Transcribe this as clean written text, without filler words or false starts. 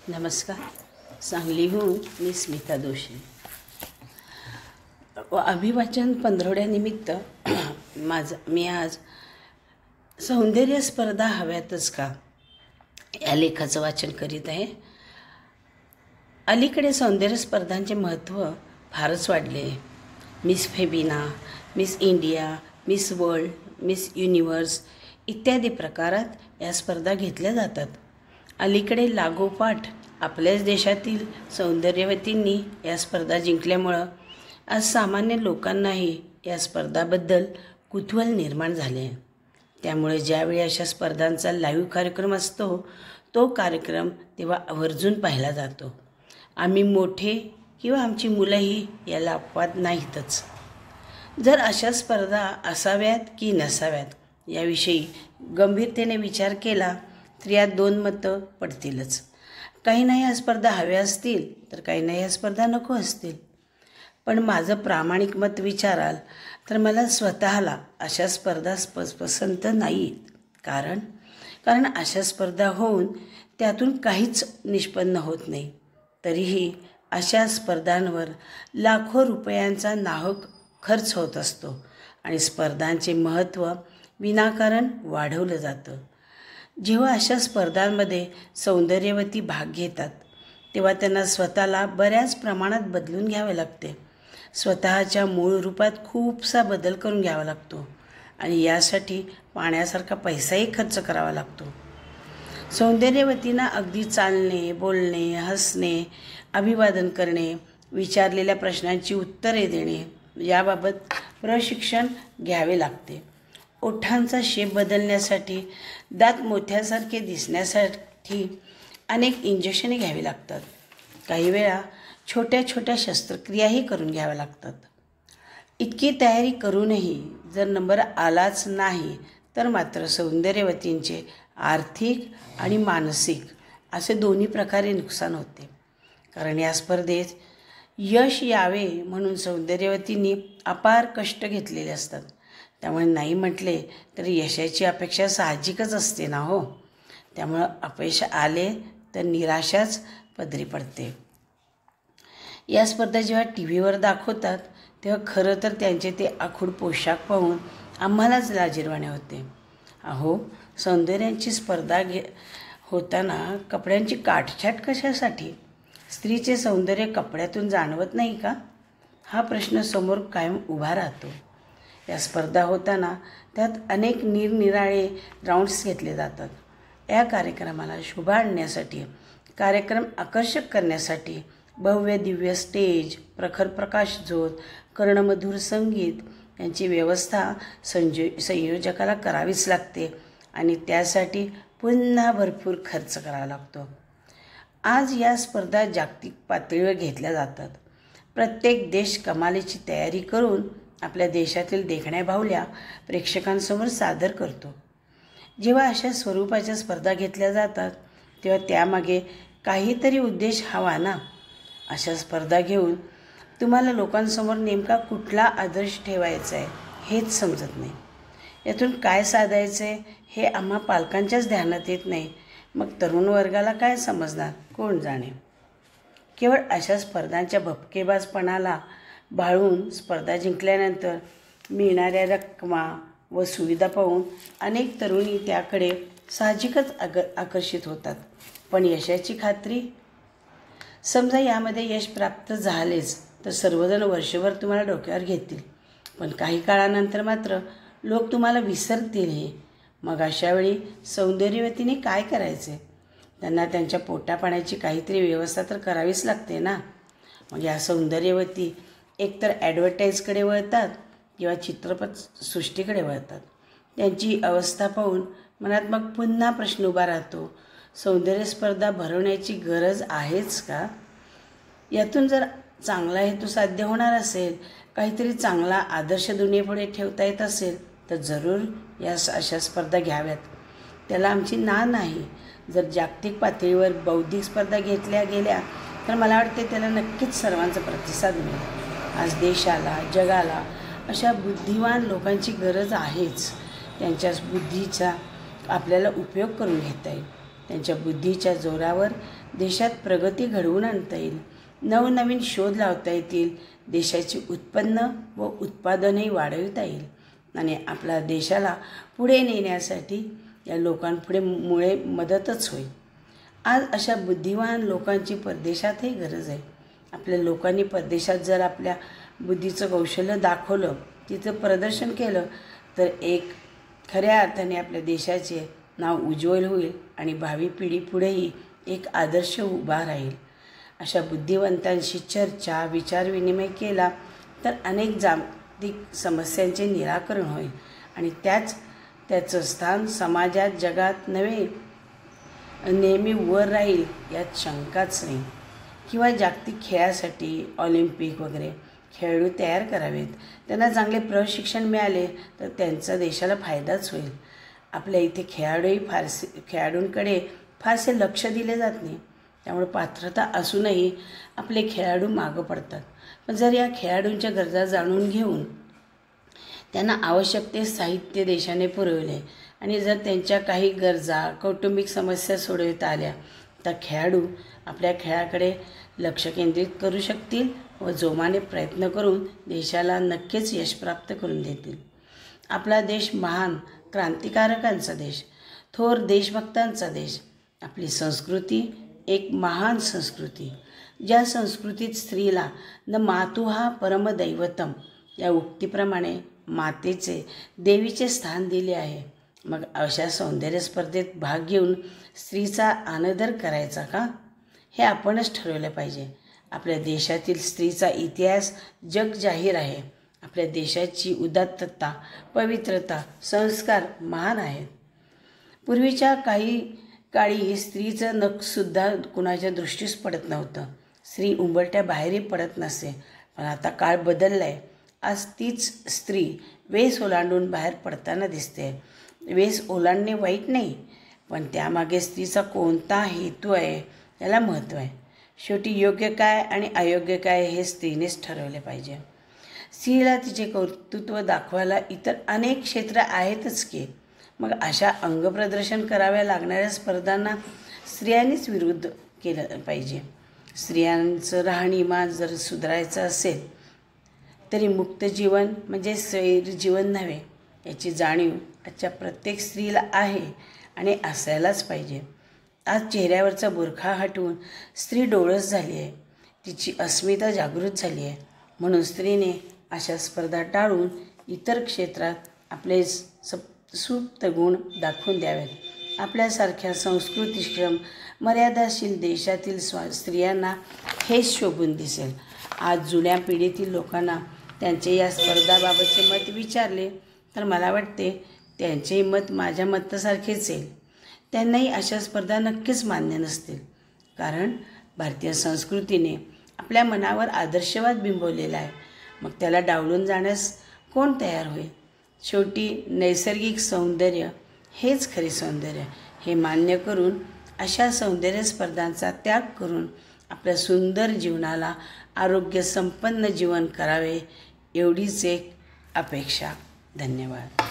नमस्कार. सांगलीहून मी स्मिता दोशी. अभिवाचन पंधरवड्यानिमित्त मी आज सौंदर्य स्पर्धा हव्यातच का या लेखाचं वाचन करीत आहे. अलीकडे सौंदर्य स्पर्धांचे महत्त्व फारच वाढले. Miss Febina, miss India, miss world, miss universe इत्यादी प्रकारात या स्पर्धा घेतल्या जातात. अलीकडे लागोपाठ आपल्याच देशातील सौंदर्यवतींनी या स्पर्धा जिंकल्यामुळं आज सामान्य लोकांनाही या स्पर्धाबद्दल कुतूहल निर्माण झाले आहे. त्यामुळे ज्यावेळी अशा स्पर्धांचा लाईव्ह कार्यक्रम असतो तो कार्यक्रम तेव्हा आवर्जून पाहिला जातो. आम्ही मोठे किंवा आमची मुलंही याला अपवाद नाहीतच. जर अशा स्पर्धा असाव्यात की नसाव्यात याविषयी गंभीरतेने विचार केला तर यात दोन मतं पडतीलच. काहींना या स्पर्धा हव्या असतील तर काहींना या स्पर्धा नको असतील. पण माझं प्रामाणिक मत विचाराल तर मला स्वतःला अशा स्पर्धा पसंत नाहीत. कारण अशा स्पर्धा होऊन त्यातून काहीच निष्पन्न होत नाही. तरीही अशा स्पर्धांवर लाखो रुपयांचा नाहक खर्च होत असतो आणि स्पर्धांचे महत्त्व विनाकारण वाढवलं जातं. जेव्हा अशा स्पर्धांमध्ये सौंदर्यवती भाग घेतात तेव्हा त्यांना स्वतःला बऱ्याच प्रमाणात बदलून घ्यावे लागते. स्वतःच्या मूळ रूपात खूपसा बदल करून घ्यावा लागतो आणि यासाठी पाण्यासारखा पैसाही खर्च करावा लागतो. सौंदर्यवतींना अगदी चालणे, बोलणे, हसणे, अभिवादन करणे, विचारलेल्या प्रश्नांची उत्तरे देणे याबाबत प्रशिक्षण घ्यावे लागते. ओठांचा शेप बदलण्यासाठी, दात मोत्यासारखे दिसण्यासाठी अनेक इंजेक्शने घ्यावी लागतात. काही वेळा छोट्या छोट्या शस्त्रक्रियाही करून घ्याव्या लागतात. इतकी तयारी करूनही जर नंबर आलाच नाही तर मात्र सौंदर्यवतींचे आर्थिक आणि मानसिक असे दोन्ही प्रकारे नुकसान होते. कारण या स्पर्धेत यश यावे म्हणून सौंदर्यवतींनी अपार कष्ट घेतलेले असतात. त्यामुळे नाही म्हटले तर यशाची अपेक्षा साहजिकच असते ना हो. त्यामुळं अपयश आले तर निराशाच पदरी पडते. या स्पर्धा जेव्हा टी व्हीवर दाखवतात तेव्हा खरं तर त्यांचे ते आखूड पोशाख पाहून आम्हालाच लाजिरवाणे होते. अहो, सौंदर्याची स्पर्धा होताना कपड्यांची काटछाट कशासाठी? स्त्रीचे सौंदर्य कपड्यातून जाणवत नाही का? हा प्रश्न समोर कायम उभा राहतो. या स्पर्धा होताना त्यात अनेक निरनिराळे राऊंड्स घेतले जातात. या कार्यक्रमाला शोभा आणण्यासाठी, कार्यक्रम आकर्षक करण्यासाठी भव्य दिव्य स्टेज, प्रखर प्रकाश झोत, कर्णमधुर संगीत यांची व्यवस्था संयोजकाला करावीच लागते आणि त्यासाठी पुन्हा भरपूर खर्च करावा लागतो. आज या स्पर्धा जागतिक पातळीवर घेतल्या जातात. प्रत्येक देश कमालीची तयारी करून आपल्या देशातील देखण्या बाहुल्या प्रेक्षकांसमोर सादर करतो. जेव्हा अशा स्वरूपाच्या स्पर्धा घेतल्या जातात तेव्हा त्यामागे काहीतरी उद्देश हवा ना. अशा स्पर्धा घेऊन तुम्हाला लोकांसमोर नेमका कुठला आदर्श ठेवायचा आहे हेच समजत नाही. यातून काय साधायचं आहे हे आम्हा पालकांच्याच ध्यानात येत नाही. मग तरुण वर्गाला काय समजणार कोण जाणे. केवळ अशा स्पर्धांच्या भपकेबाजपणाला भाळून स्पर्धा जिंकल्यानंतर मिळणाऱ्या रक्कमा व सुविधा पाहून अनेक तरुणी त्याकडे साहजिकच आकर्षित होतात. पण यशाची खात्री? समजा यामध्ये यश प्राप्त झालेच तर सर्वजण वर्षभर तुम्हाला डोक्यावर घेतील. पण काही काळानंतर मात्र लोक तुम्हाला विसरतीलही. मग अशावेळी सौंदर्यवतीने काय करायचे? त्यांना त्यांच्या पोटापाण्याची काहीतरी व्यवस्था तर करावीच लागते ना. मग या सौंदर्यवती एकतर ॲडव्हर्टाईजकडे वळतात किंवा चित्रपट सृष्टीकडे वळतात. त्यांची अवस्था पाहून मनात मग पुन्हा प्रश्न उभा राहतो, सौंदर्य स्पर्धा भरवण्याची गरज आहेच का? यातून जर चांगला हेतू साध्य होणार असेल, काहीतरी चांगला आदर्श दुनियेपुढे ठेवता येत असेल तर जरूर अशा स्पर्धा घ्याव्यात. त्याला आमची ना नाही. जर जागतिक पातळीवर बौद्धिक स्पर्धा घेतल्या गेल्या तर मला वाटते त्याला नक्कीच सर्वांचा प्रतिसाद मिळेल. आज देशाला, जगाला अशा बुद्धिवान लोकांची गरज आहेच. त्यांच्या बुद्धीचा आपल्याला उपयोग करून घेता येईल. त्यांच्या बुद्धीच्या जोरावर देशात प्रगती घडवून आणता येईल, नवनवीन शोध लावता येतील, देशाची उत्पन्न व उत्पादनही वाढवता येईल आणि आपल्या देशाला पुढे नेण्यासाठी या लोकांपुढे मुळे मदतच होईल. आज अशा बुद्धिवान लोकांची परदेशातही गरज आहे. आपल्या लोकांनी परदेशात जर आपल्या बुद्धीचं कौशल्य दाखवलं, तिथं प्रदर्शन केलं, तर एक खऱ्या अर्थाने आपल्या देशाचे नाव उज्ज्वल होईल आणि भावी पिढी पुढेही एक आदर्श उभा राहील. अशा बुद्धिवंतांशी चर्चा विचारविनिमय केला तर अनेक जागतिक समस्यांचे निराकरण होईल आणि त्याचं स्थान समाजात जगात नेहमी वर राहील यात शंकाच नाही. किंवा जागतिक खेळासाठी ऑलिम्पिक वगैरे खेळाडू तयार करावेत, त्यांना चांगले प्रशिक्षण मिळाले तर त्यांचा देशाला फायदाच होईल. आपल्या इथे खेळाडूंकडे फारसे लक्ष दिले जात नाही, त्यामुळे पात्रता असूनही आपले खेळाडू मागं पडतात. पण जर या खेळाडूंच्या गरजा जाणून घेऊन त्यांना आवश्यक ते साहित्य देशाने पुरवले आणि जर त्यांच्या काही गरजा कौटुंबिक समस्या सोडवता आल्या तर खेळाडू आपल्या खेळाकडे लक्ष केंद्रित करू शकतील व जोमाने प्रयत्न करून देशाला नक्कीच यश प्राप्त करून देतील. आपला देश महान क्रांतिकारकांचा देश, थोर देशभक्तांचा देश. आपली संस्कृती एक महान संस्कृती, ज्या संस्कृतीत स्त्रीला न मातुहा परमदैवतम या उक्तीप्रमाणे मातेचे देवीचे स्थान दिले आहे. मग अशा सौंदर्य स्पर्धेत भाग घेऊन स्त्रीचा अनादर करायचा का, हे आपणच ठरवलं पाहिजे. आपल्या देशातील स्त्रीचा इतिहास जग जाहीर आहे. आपल्या देशाची उदात्तता, पवित्रता, संस्कार महान आहेत. पूर्वीच्या काही काळी स्त्रीचं नखसुद्धा कुणाच्या दृष्टीस पडत नव्हतं. स्त्री उंबरठ्या बाहेरही पडत नसे. पण आता काळ बदलला आहे. आज तीच स्त्री वेस ओलांडून बाहेर पडताना दिसते. वेस ओलांडणे वाईट नाही, पण त्यामागे स्त्रीचा कोणता हेतू आहे याला महत्त्व आहे. शेवटी योग्य काय आणि अयोग्य काय हे स्त्रीनेच ठरवले पाहिजे. स्त्रीला तिचे कर्तृत्व दाखवायला इतर अनेक क्षेत्र आहेतच की. मग अशा अंगप्रदर्शन कराव्या लागणाऱ्या स्पर्धांना स्त्रियांनीच विरोध केलं पाहिजे. स्त्रियांचं राहणीमान जर सुधारायचं असेल तरी मुक्त जीवन म्हणजे स्वैर जीवन नव्हे याची जाणीव आजच्या प्रत्येक स्त्रीला आहे आणि असायलाच पाहिजे. आज चेहऱ्यावरचा बुरखा हटवून स्त्री डोळस झाली आहे, तिची अस्मिता जागृत झाली आहे. म्हणून स्त्रीने अशा स्पर्धा टाळून इतर क्षेत्रात आपले सुप्त गुण दाखवून द्यावेत. आपल्यासारख्या संस्कृतीश्रम मर्यादाशील देशातील स्त्रियांना हेच शोभून दिसेल. आज जुन्या पिढीतील लोकांना त्यांचे या स्पर्धाबाबतचे मत विचारले तर मला वाटते त्यांचेही मत माझ्या मतासारखेच येईल. त्यांनाही अशा स्पर्धा नक्कीच मान्य नसतील, कारण भारतीय संस्कृतीने आपल्या मनावर आदर्शवाद बिंबवलेला आहे. मग त्याला डावलून जाण्यास कोण तयार होईल. शेवटी नैसर्गिक सौंदर्य हेच खरे सौंदर्य हे मान्य करून अशा सौंदर्य स्पर्धांचा त्याग करून आपल्या सुंदर जीवनाला आरोग्यसंपन्न जीवन करावे एवढीच एक अपेक्षा. धन्यवाद.